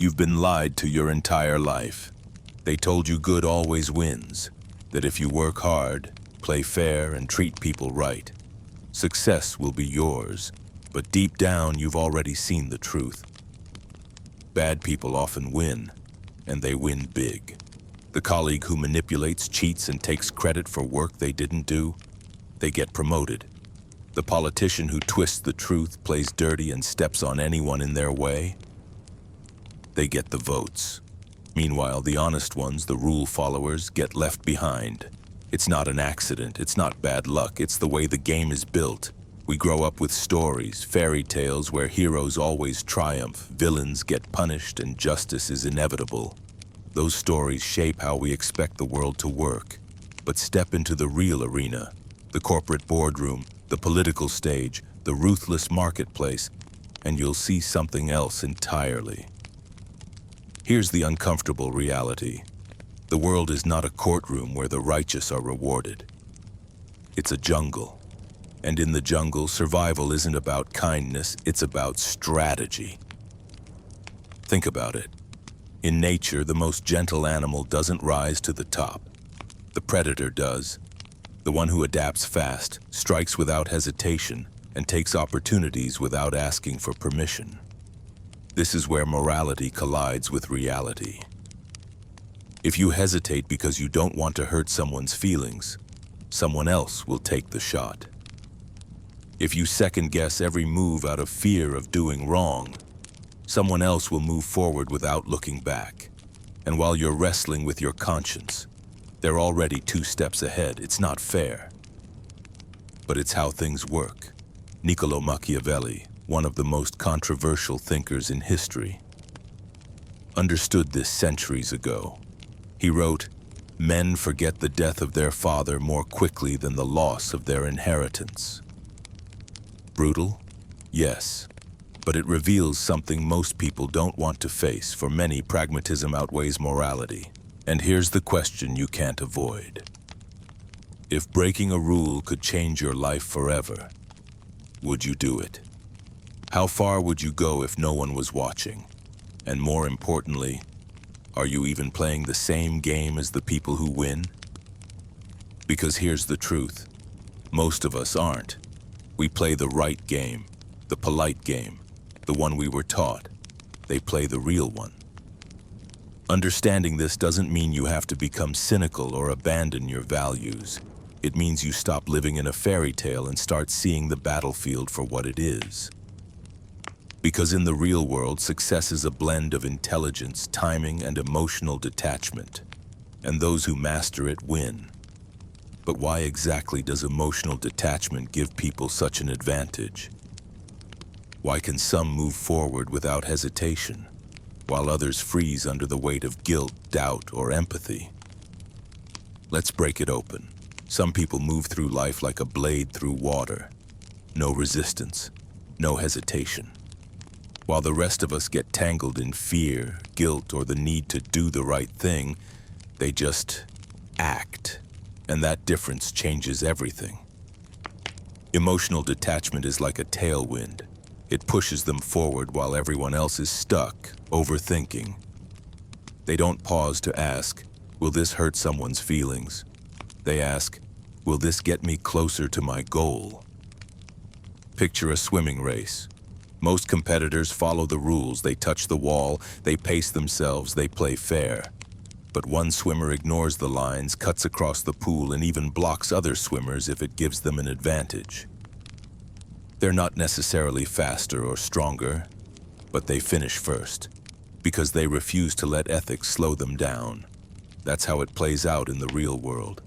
You've been lied to your entire life. They told you good always wins, that if you work hard, play fair, and treat people right, success will be yours. But deep down, you've already seen the truth. Bad people often win, and they win big. The colleague who manipulates, cheats, and takes credit for work they didn't do, they get promoted. The politician who twists the truth, plays dirty, and steps on anyone in their way, they get the votes. Meanwhile, the honest ones, the rule followers, get left behind. It's not an accident, it's not bad luck, it's the way the game is built. We grow up with stories, fairy tales where heroes always triumph, villains get punished, and justice is inevitable. Those stories shape how we expect the world to work. But step into the real arena, the corporate boardroom, the political stage, the ruthless marketplace, and you'll see something else entirely. Here's the uncomfortable reality. The world is not a courtroom where the righteous are rewarded. It's a jungle. And in the jungle, survival isn't about kindness, it's about strategy. Think about it. In nature, the most gentle animal doesn't rise to the top. The predator does. The one who adapts fast, strikes without hesitation, and takes opportunities without asking for permission. This is where morality collides with reality. If you hesitate because you don't want to hurt someone's feelings, someone else will take the shot. If you second-guess every move out of fear of doing wrong, someone else will move forward without looking back. And while you're wrestling with your conscience, they're already 2 steps ahead. It's not fair. But it's how things work. Niccolo Machiavelli, one of the most controversial thinkers in history, understood this centuries ago. He wrote, "Men forget the death of their father more quickly than the loss of their inheritance." Brutal? Yes. But it reveals something most people don't want to face. For many, pragmatism outweighs morality. And here's the question you can't avoid. If breaking a rule could change your life forever, would you do it? How far would you go if no one was watching? And more importantly, are you even playing the same game as the people who win? Because here's the truth. Most of us aren't. We play the right game, the polite game, the one we were taught. They play the real one. Understanding this doesn't mean you have to become cynical or abandon your values. It means you stop living in a fairy tale and start seeing the battlefield for what it is. Because in the real world, success is a blend of intelligence, timing, and emotional detachment. And those who master it win. But why exactly does emotional detachment give people such an advantage? Why can some move forward without hesitation, while others freeze under the weight of guilt, doubt, or empathy? Let's break it open. Some people move through life like a blade through water. No resistance, no hesitation. While the rest of us get tangled in fear, guilt, or the need to do the right thing, they just act. And that difference changes everything. Emotional detachment is like a tailwind. It pushes them forward while everyone else is stuck, overthinking. They don't pause to ask, will this hurt someone's feelings? They ask, will this get me closer to my goal? Picture a swimming race. Most competitors follow the rules. They touch the wall, they pace themselves, they play fair. But one swimmer ignores the lines, cuts across the pool, and even blocks other swimmers if it gives them an advantage. They're not necessarily faster or stronger, but they finish first, because they refuse to let ethics slow them down. That's how it plays out in the real world.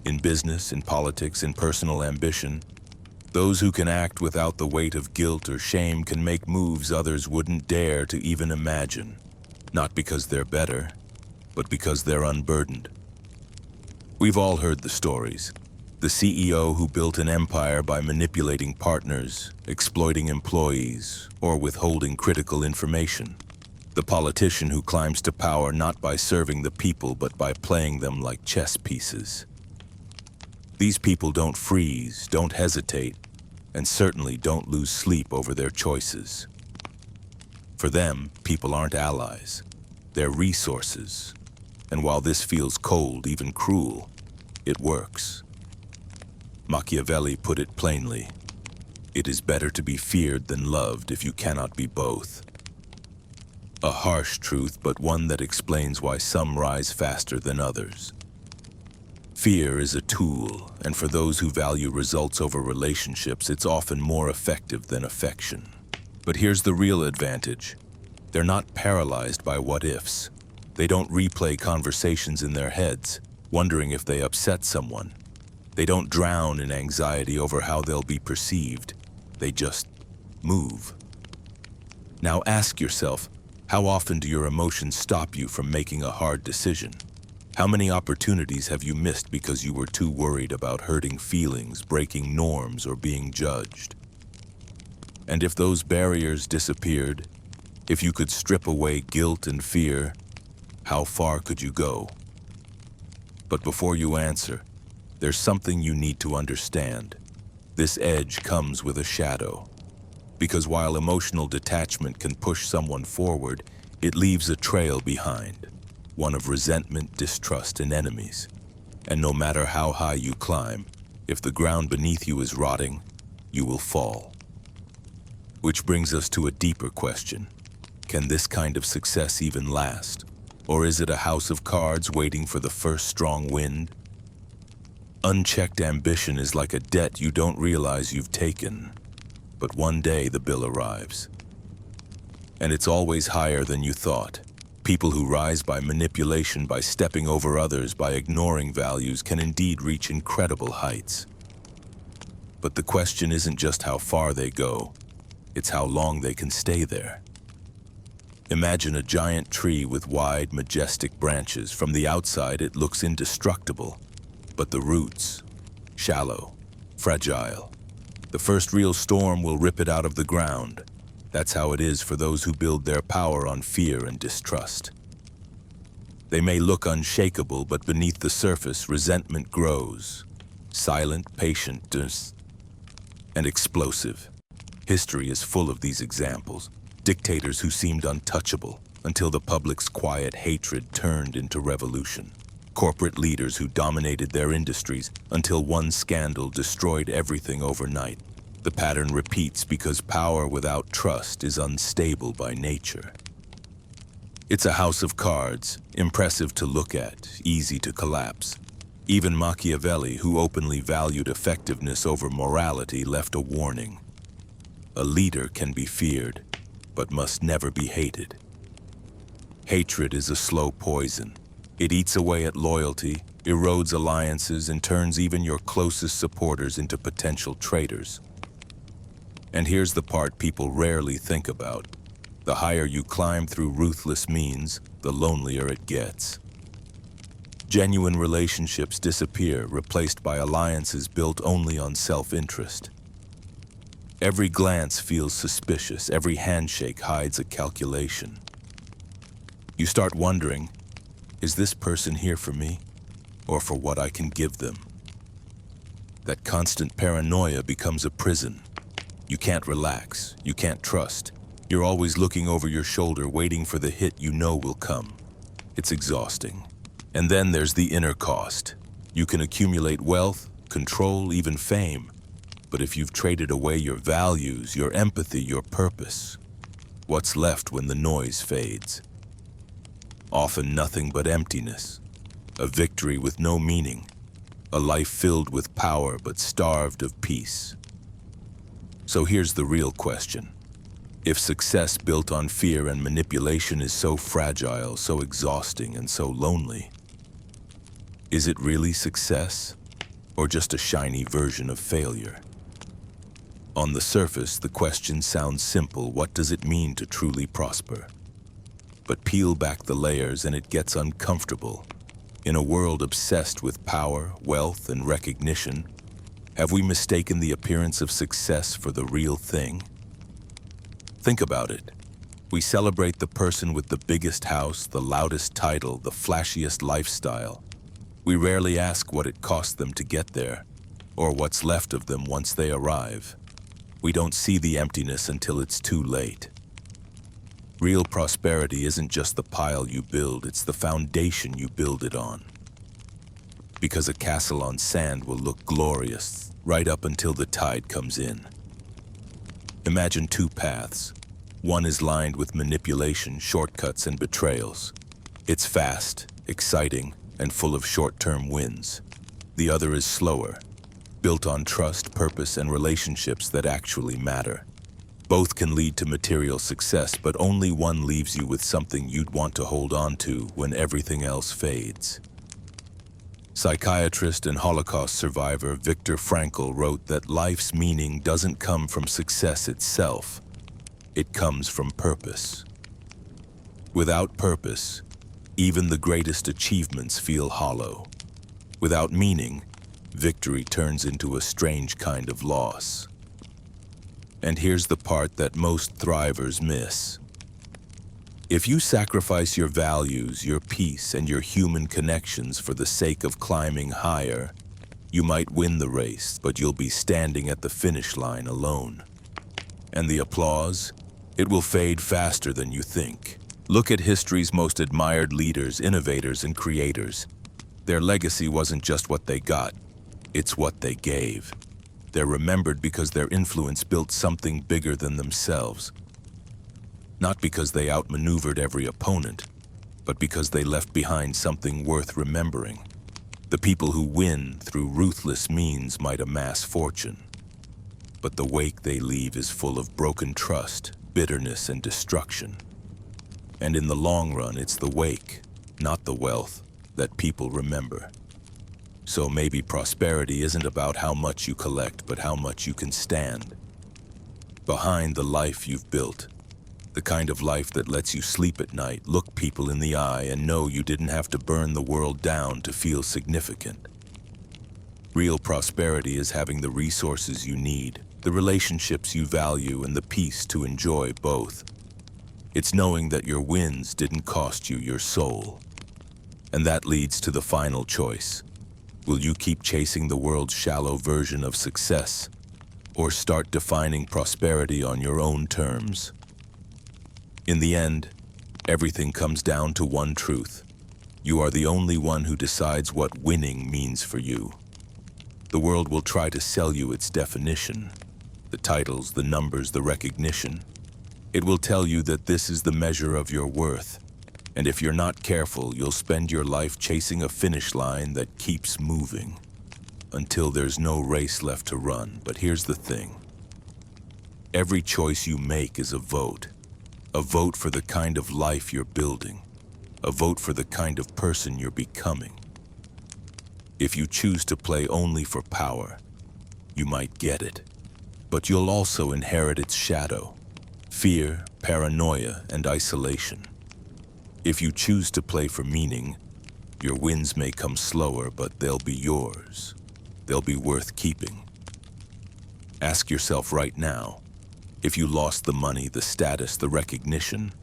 In business, in politics, in personal ambition, those who can act without the weight of guilt or shame can make moves others wouldn't dare to even imagine. Not because they're better, but because they're unburdened. We've all heard the stories. The CEO who built an empire by manipulating partners, exploiting employees, or withholding critical information. The politician who climbs to power not by serving the people, but by playing them like chess pieces. These people don't freeze, don't hesitate, and certainly don't lose sleep over their choices. For them, people aren't allies. They're resources. And while this feels cold, even cruel, it works. Machiavelli put it plainly. It is better to be feared than loved if you cannot be both. A harsh truth, but one that explains why some rise faster than others. Fear is a tool, and for those who value results over relationships, it's often more effective than affection. But here's the real advantage. They're not paralyzed by what-ifs. They don't replay conversations in their heads, wondering if they upset someone. They don't drown in anxiety over how they'll be perceived. They just move. Now ask yourself, how often do your emotions stop you from making a hard decision? How many opportunities have you missed because you were too worried about hurting feelings, breaking norms, or being judged? And if those barriers disappeared, if you could strip away guilt and fear, how far could you go? But before you answer, there's something you need to understand. This edge comes with a shadow. Because while emotional detachment can push someone forward, it leaves a trail behind, one of resentment, distrust, and enemies. And no matter how high you climb, if the ground beneath you is rotting, you will fall. Which brings us to a deeper question. Can this kind of success even last? Or is it a house of cards waiting for the first strong wind? Unchecked ambition is like a debt you don't realize you've taken. But one day the bill arrives. And it's always higher than you thought. People who rise by manipulation, by stepping over others, by ignoring values, can indeed reach incredible heights. But the question isn't just how far they go, it's how long they can stay there. Imagine a giant tree with wide, majestic branches. From the outside, it looks indestructible. But the roots, shallow, fragile. The first real storm will rip it out of the ground. That's how it is for those who build their power on fear and distrust. They may look unshakable, but beneath the surface, resentment grows. Silent, patient, and explosive. History is full of these examples. Dictators who seemed untouchable until the public's quiet hatred turned into revolution. Corporate leaders who dominated their industries until one scandal destroyed everything overnight. The pattern repeats because power without trust is unstable by nature. It's a house of cards, impressive to look at, easy to collapse. Even Machiavelli, who openly valued effectiveness over morality, left a warning. A leader can be feared, but must never be hated. Hatred is a slow poison. It eats away at loyalty, erodes alliances, and turns even your closest supporters into potential traitors. And here's the part people rarely think about. The higher you climb through ruthless means, the lonelier it gets. Genuine relationships disappear, replaced by alliances built only on self-interest. Every glance feels suspicious, every handshake hides a calculation. You start wondering, is this person here for me, or for what I can give them? That constant paranoia becomes a prison. You can't relax, you can't trust. You're always looking over your shoulder, waiting for the hit you know will come. It's exhausting. And then there's the inner cost. You can accumulate wealth, control, even fame. But if you've traded away your values, your empathy, your purpose, what's left when the noise fades? Often nothing but emptiness. A victory with no meaning. A life filled with power but starved of peace. So here's the real question. If success built on fear and manipulation is so fragile, so exhausting, and so lonely, is it really success, or just a shiny version of failure? On the surface, the question sounds simple. What does it mean to truly prosper? But peel back the layers and it gets uncomfortable. In a world obsessed with power, wealth, and recognition, have we mistaken the appearance of success for the real thing? Think about it. We celebrate the person with the biggest house, the loudest title, the flashiest lifestyle. We rarely ask what it cost them to get there, or what's left of them once they arrive. We don't see the emptiness until it's too late. Real prosperity isn't just the pile you build, it's the foundation you build it on. Because a castle on sand will look glorious right up until the tide comes in. Imagine two paths. One is lined with manipulation, shortcuts, and betrayals. It's fast, exciting, and full of short-term wins. The other is slower, built on trust, purpose, and relationships that actually matter. Both can lead to material success, but only one leaves you with something you'd want to hold on to when everything else fades. Psychiatrist and Holocaust survivor Viktor Frankl wrote that life's meaning doesn't come from success itself. It comes from purpose. Without purpose, even the greatest achievements feel hollow. Without meaning, victory turns into a strange kind of loss. And here's the part that most thrivers miss. If you sacrifice your values, your peace, and your human connections for the sake of climbing higher, you might win the race, but you'll be standing at the finish line alone. And the applause? It will fade faster than you think. Look at history's most admired leaders, innovators, and creators. Their legacy wasn't just what they got, it's what they gave. They're remembered because their influence built something bigger than themselves. Not because they outmaneuvered every opponent, but because they left behind something worth remembering. The people who win through ruthless means might amass fortune, but the wake they leave is full of broken trust, bitterness, and destruction. And in the long run, it's the wake, not the wealth, that people remember. So maybe prosperity isn't about how much you collect, but how much you can stand behind the life you've built. The kind of life that lets you sleep at night, look people in the eye, and know you didn't have to burn the world down to feel significant. Real prosperity is having the resources you need, the relationships you value, and the peace to enjoy both. It's knowing that your wins didn't cost you your soul. And that leads to the final choice. Will you keep chasing the world's shallow version of success, or start defining prosperity on your own terms? In the end, everything comes down to one truth. You are the only one who decides what winning means for you. The world will try to sell you its definition, the titles, the numbers, the recognition. It will tell you that this is the measure of your worth, and if you're not careful, you'll spend your life chasing a finish line that keeps moving until there's no race left to run. But here's the thing. Every choice you make is a vote for the kind of life you're building, a vote for the kind of person you're becoming. If you choose to play only for power, you might get it, but you'll also inherit its shadow, fear, paranoia, and isolation. If you choose to play for meaning, your wins may come slower, but they'll be yours. They'll be worth keeping. Ask yourself right now, if you lost the money, the status, the recognition,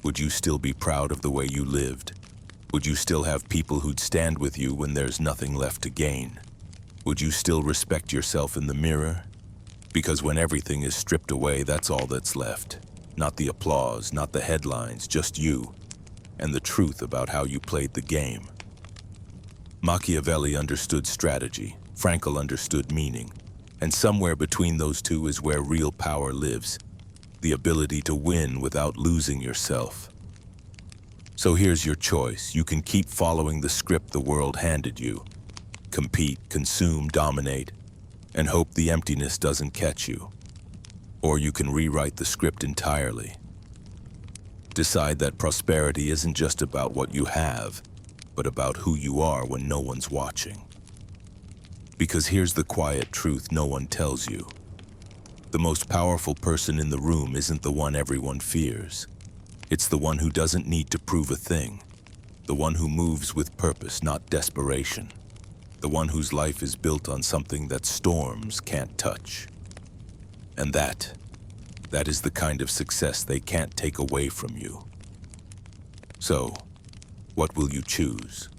would you still be proud of the way you lived? Would you still have people who'd stand with you when there's nothing left to gain? Would you still respect yourself in the mirror? Because when everything is stripped away, that's all that's left. Not the applause, not the headlines, just you, and the truth about how you played the game. Machiavelli understood strategy, Frankl understood meaning, and somewhere between those two is where real power lives, the ability to win without losing yourself. So here's your choice. You can keep following the script the world handed you, compete, consume, dominate, and hope the emptiness doesn't catch you. Or you can rewrite the script entirely. Decide that prosperity isn't just about what you have, but about who you are when no one's watching. Because here's the quiet truth no one tells you. The most powerful person in the room isn't the one everyone fears. It's the one who doesn't need to prove a thing. The one who moves with purpose, not desperation. The one whose life is built on something that storms can't touch. And that is the kind of success they can't take away from you. So, what will you choose?